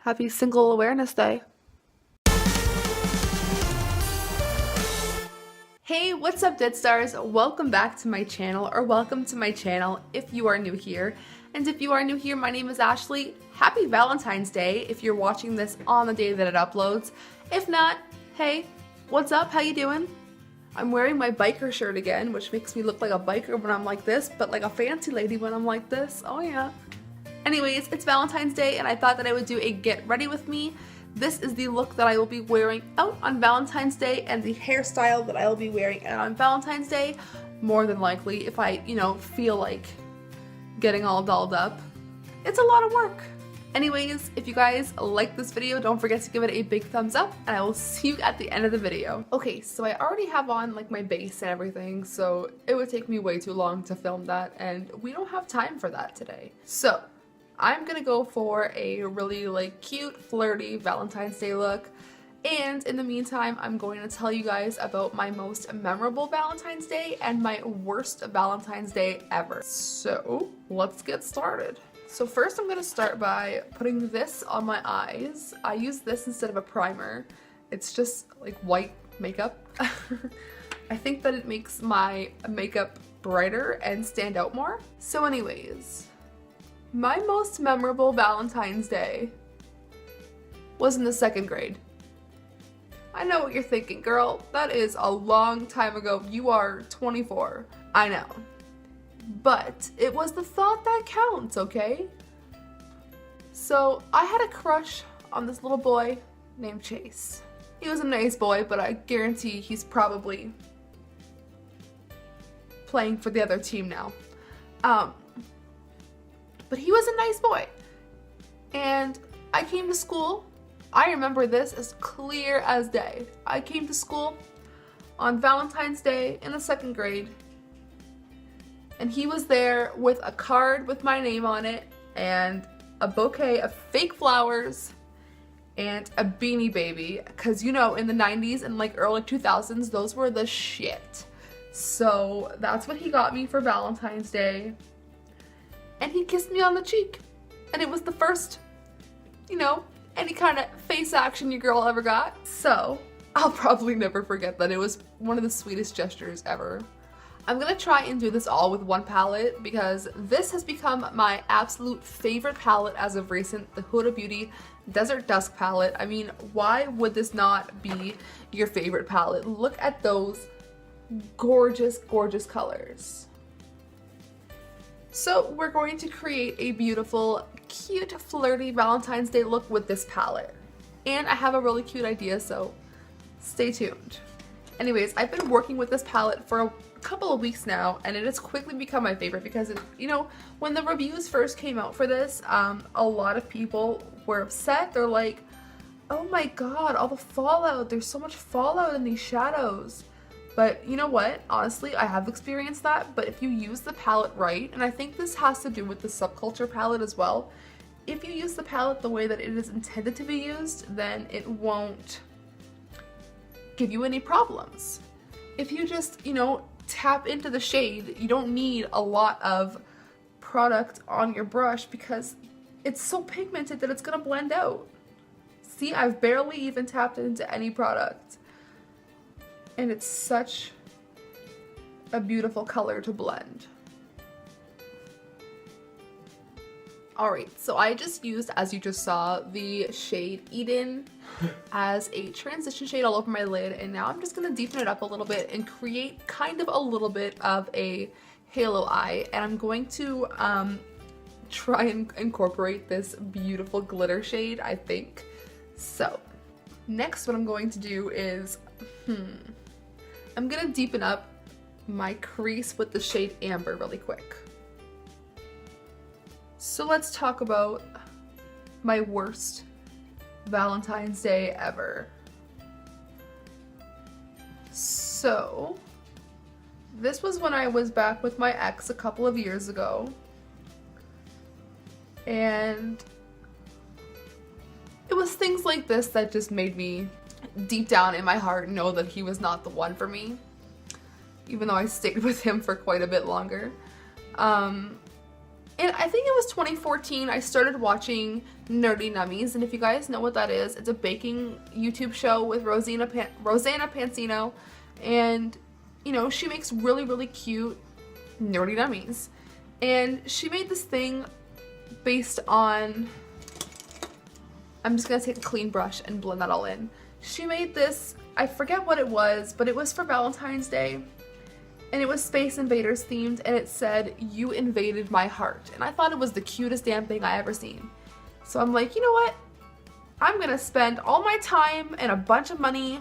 Happy Single Awareness Day. Hey, what's up, Dead Stars? Welcome back to my channel, or welcome to my channel if you are new here. And if you are new here, my name is Ashley. Happy Valentine's Day if you're watching this on the day that it uploads. If not, hey, what's up? How you doing? I'm wearing my biker shirt again, which makes me look like a biker when I'm like this, but like a fancy lady when I'm like this. Oh yeah. Anyways, it's Valentine's Day and I thought that I would do a get ready with me. This is the look that I will be wearing out on Valentine's Day and the hairstyle that I will be wearing out on Valentine's Day, more than likely, if I, feel like getting all dolled up. It's a lot of work. Anyways, if you guys like this video, don't forget to give it a big thumbs up and I will see you at the end of the video. Okay, so I already have on like my base and everything, so it would take me way too long to film that and we don't have time for that today. So I'm gonna go for a really cute, flirty Valentine's Day look. And in the meantime, I'm going to tell you guys about my most memorable Valentine's Day and my worst Valentine's Day ever. So let's get started. So first I'm gonna start by putting this on my eyes. I use this instead of a primer. It's just like white makeup. I think that it makes my makeup brighter and stand out more. So anyways, my most memorable Valentine's Day was in the 2nd grade. I know what you're thinking, girl. That is a long time ago. You are 24. I know. But it was the thought that counts, okay? So I had a crush on this little boy named Chase. He was a nice boy, but I guarantee he's probably playing for the other team now. But he was a nice boy. And I came to school. I remember this as clear as day. I came to school on Valentine's Day in the 2nd grade. And he was there with a card with my name on it and a bouquet of fake flowers and a Beanie Baby. Because in the 90s and like early 2000s, those were the shit. So that's what he got me for Valentine's Day. And he kissed me on the cheek. And it was the first, any kind of face action your girl ever got. So I'll probably never forget that. It was one of the sweetest gestures ever. I'm gonna try and do this all with one palette because this has become my absolute favorite palette as of recent, the Huda Beauty Desert Dusk palette. I mean, why would this not be your favorite palette? Look at those gorgeous, gorgeous colors. So we're going to create a beautiful, cute, flirty Valentine's Day look with this palette. And I have a really cute idea, so stay tuned. Anyways, I've been working with this palette for a couple of weeks now, and it has quickly become my favorite because, when the reviews first came out for this, a lot of people were upset. They're like, oh my god, all the fallout, there's so much fallout in these shadows. But you know what? Honestly, I have experienced that, but if you use the palette right, and I think this has to do with the subculture palette as well, if you use the palette the way that it is intended to be used, then it won't give you any problems. If you just, tap into the shade, you don't need a lot of product on your brush because it's so pigmented that it's gonna blend out. See, I've barely even tapped into any product. And it's such a beautiful color to blend. Alright, so I just used, as you just saw, the shade Eden as a transition shade all over my lid, and now I'm just going to deepen it up a little bit and create kind of a little bit of a halo eye, and I'm going to try and incorporate this beautiful glitter shade, I think. So, next what I'm going to do is, I'm gonna deepen up my crease with the shade Amber really quick. So let's talk about my worst Valentine's Day ever. So, this was when I was back with my ex a couple of years ago. And it was things like this that just made me deep down in my heart know that he was not the one for me, even though I stayed with him for quite a bit longer. And I think it was 2014 I started watching Nerdy Nummies, and if you guys know what that is, it's a baking YouTube show with Rosanna Pansino, and you know, she makes really, really cute Nerdy Nummies. And she made this thing based on, I'm just gonna take a clean brush and blend that all in. She made this, I forget what it was, but it was for Valentine's Day. And it was Space Invaders themed, and it said, "You invaded my heart." And I thought it was the cutest damn thing I ever seen. So I'm like, you know what? I'm gonna spend all my time and a bunch of money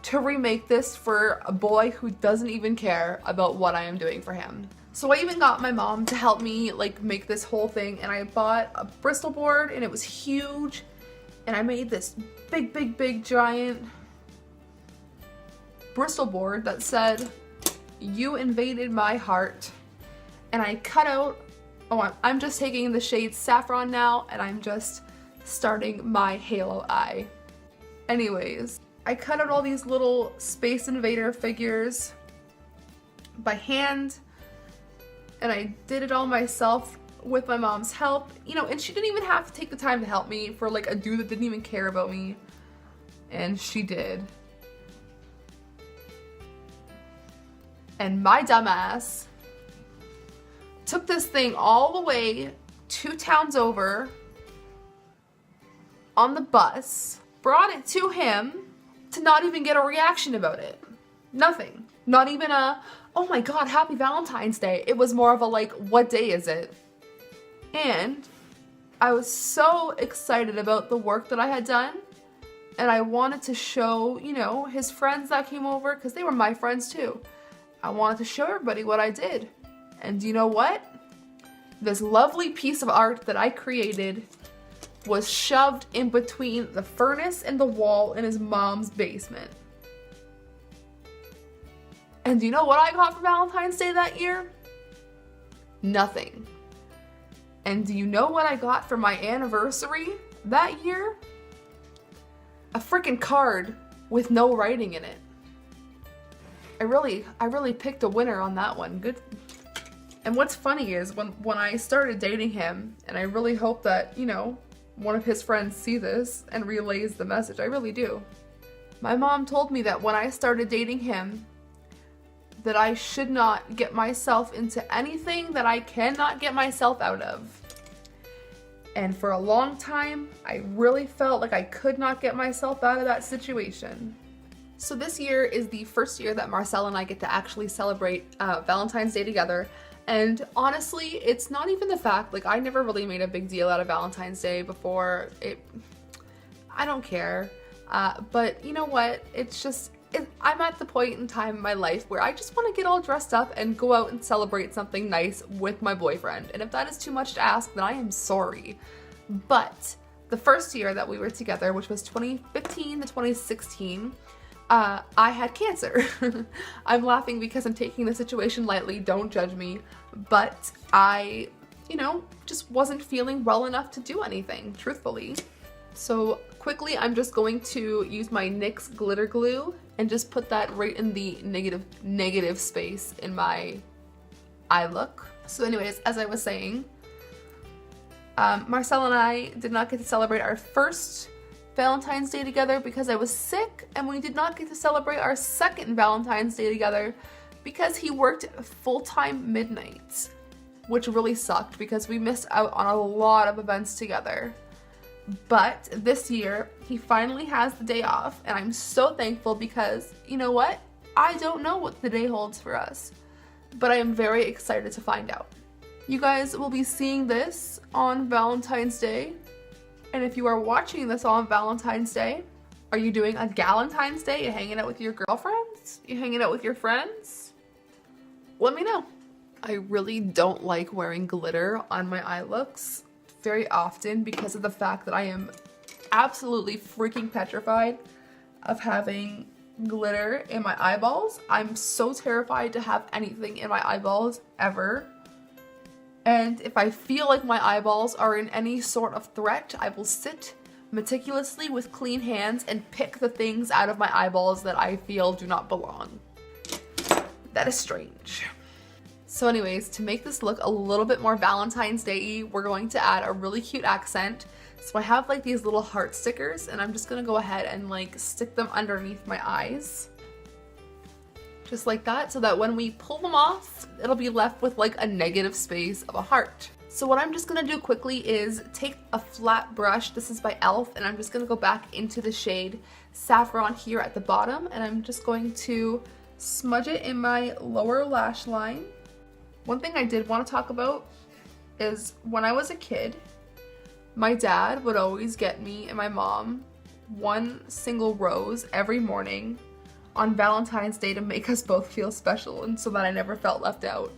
to remake this for a boy who doesn't even care about what I am doing for him. So I even got my mom to help me like make this whole thing, and I bought a Bristol board, and it was huge, and I made this big giant Bristol board that said, "You invaded my heart." And I cut out, oh, I'm just taking the shade Saffron now, and I'm just starting my halo eye. Anyways, I cut out all these little Space Invader figures by hand, and I did it all myself with my mom's help, you know, and she didn't even have to take the time to help me for like a dude that didn't even care about me, and she did. And my dumbass took this thing all the way 2 towns over on the bus, brought it to him to not even get a reaction about it. Nothing. Not even a, "Oh my god, happy Valentine's Day." It was more of a like, "What day is it?" And I was so excited about the work that I had done, and I wanted to show, you know, his friends that came over, because they were my friends too. I wanted to show everybody what I did. And you know what? This lovely piece of art that I created was shoved in between the furnace and the wall in his mom's basement. And do you know what I got for Valentine's Day that year? Nothing. And do you know what I got for my anniversary that year? A freaking card with no writing in it. I really picked a winner on that one. Good. And what's funny is when I started dating him, and I really hope that, you know, one of his friends see this and relays the message. I really do. My mom told me that when I started dating him, that I should not get myself into anything that I cannot get myself out of. And for a long time, I really felt like I could not get myself out of that situation. So this year is the first year that Marcel and I get to actually celebrate Valentine's Day together. And honestly, it's not even the fact, like, I never really made a big deal out of Valentine's Day before. I don't care. But you know what? It's just, I'm at the point in time in my life where I just want to get all dressed up and go out and celebrate something nice with my boyfriend. And if that is too much to ask, then I am sorry. But the first year that we were together, which was 2015 to 2016, I had cancer. I'm laughing because I'm taking the situation lightly, don't judge me, but I, you know, just wasn't feeling well enough to do anything, truthfully. So quickly, I'm just going to use my NYX glitter glue and just put that right in the negative space in my eye look. So anyways, as I was saying, Marcel and I did not get to celebrate our first Valentine's Day together because I was sick, and we did not get to celebrate our second Valentine's Day together because he worked full-time midnights, which really sucked because we missed out on a lot of events together. But this year, he finally has the day off, and I'm so thankful because, you know what? I don't know what the day holds for us, but I am very excited to find out. You guys will be seeing this on Valentine's Day. And if you are watching this on Valentine's Day, are you doing a Galentine's Day? You hanging out with your girlfriends? You hanging out with your friends? Let me know. I really don't like wearing glitter on my eye looks very often because of the fact that I am absolutely freaking petrified of having glitter in my eyeballs. I'm so terrified to have anything in my eyeballs ever. And if I feel like my eyeballs are in any sort of threat, I will sit meticulously with clean hands and pick the things out of my eyeballs that I feel do not belong. That is strange. So anyways, to make this look a little bit more Valentine's Day-y, we're going to add a really cute accent. So I have like these little heart stickers, and I'm just gonna go ahead and like stick them underneath my eyes. Just like that, so that when we pull them off, it'll be left with like a negative space of a heart. So what I'm just gonna do quickly is take a flat brush, this is by e.l.f., and I'm just gonna go back into the shade Saffron here at the bottom, and I'm just going to smudge it in my lower lash line. One thing I did want to talk about is when I was a kid, my dad would always get me and my mom one single rose every morning on Valentine's Day to make us both feel special and so that I never felt left out.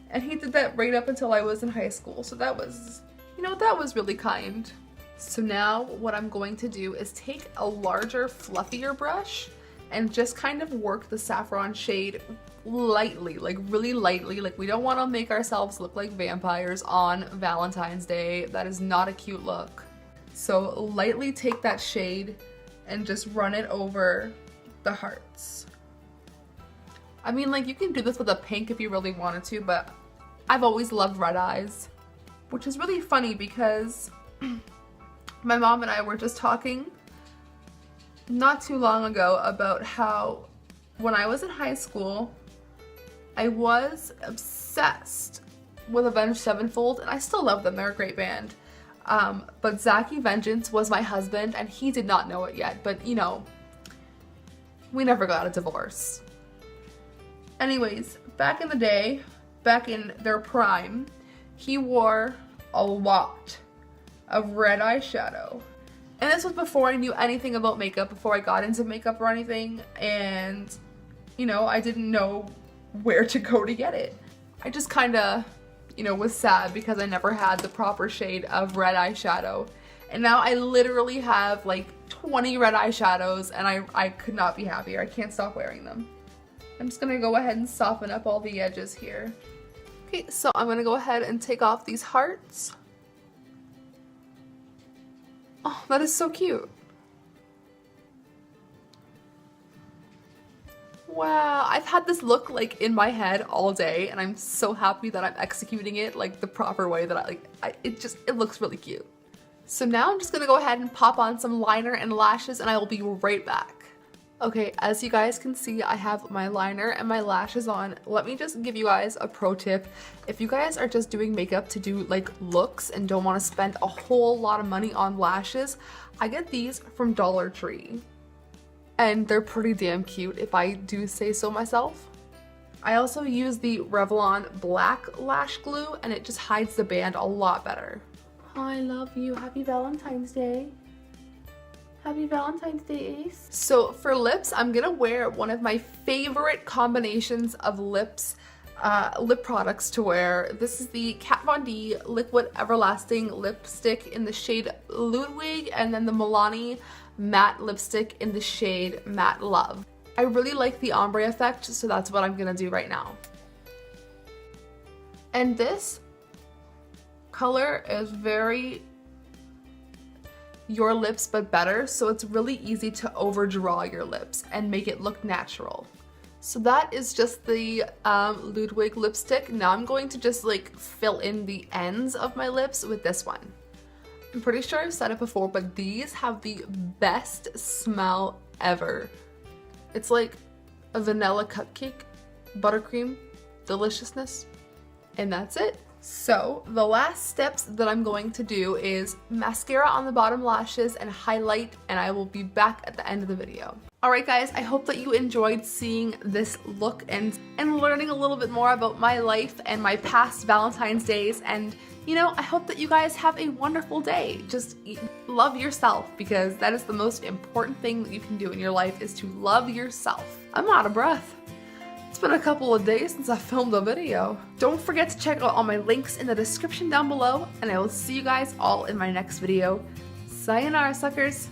And he did that right up until I was in high school, so that was, you know, that was really kind. So now what I'm going to do is take a larger, fluffier brush and just kind of work the saffron shade lightly, like really lightly. Like, we don't want to make ourselves look like vampires on Valentine's Day. That is not a cute look. So lightly take that shade and just run it over the hearts. I mean, like, you can do this with a pink if you really wanted to, but I've always loved red eyes, which is really funny because my mom and I were just talking not too long ago about how when I was in high school, I was obsessed with Avenged Sevenfold, and I still love them, they're a great band. But Zachy Vengeance was my husband, and he did not know it yet, but you know, we never got a divorce. Anyways, back in the day, back in their prime, he wore a lot of red eyeshadow. And this was before I knew anything about makeup, before I got into makeup or anything, and you know, I didn't know where to go to get it. I just kind of, you know, was sad because I never had the proper shade of red eyeshadow. And now I literally have like 20 red eyeshadows, and I could not be happier. I can't stop wearing them. I'm just gonna go ahead and soften up all the edges here. Okay, so I'm gonna go ahead and take off these hearts. Oh, that is so cute. Wow, I've had this look like in my head all day, and I'm so happy that I'm executing it like the proper way that it looks really cute. So now I'm just gonna go ahead and pop on some liner and lashes, and I will be right back. Okay, as you guys can see, I have my liner and my lashes on. Let me just give you guys a pro tip. If you guys are just doing makeup to do like looks and don't want to spend a whole lot of money on lashes, I get these from Dollar Tree. And they're pretty damn cute, if I do say so myself. I also use the Revlon Black Lash Glue, and it just hides the band a lot better. I love you. Happy Valentine's Day. Happy Valentine's Day, Ace. So for lips, I'm gonna wear one of my favorite combinations of lip products to wear. This is the Kat Von D Liquid Everlasting Lipstick in the shade Ludwig, and then the Milani Matte Lipstick in the shade Matte Love. I really like the ombre effect, so that's what I'm gonna do right now. And this color is very your lips but better, so it's really easy to overdraw your lips and make it look natural. So that is just the Ludwig lipstick. Now I'm going to just like fill in the ends of my lips with this one. I'm pretty sure I've said it before, but these have the best smell ever. It's like a vanilla cupcake, buttercream, deliciousness, and that's it. So the last steps that I'm going to do is mascara on the bottom lashes and highlight, and I will be back at the end of the video. Alright guys, I hope that you enjoyed seeing this look and learning a little bit more about my life and my past Valentine's days, and you know, I hope that you guys have a wonderful day. Just love yourself, because that is the most important thing that you can do in your life, is to love yourself. I'm out of breath. It's been a couple of days since I filmed a video. Don't forget to check out all my links in the description down below, and I will see you guys all in my next video. Sayonara, suckers!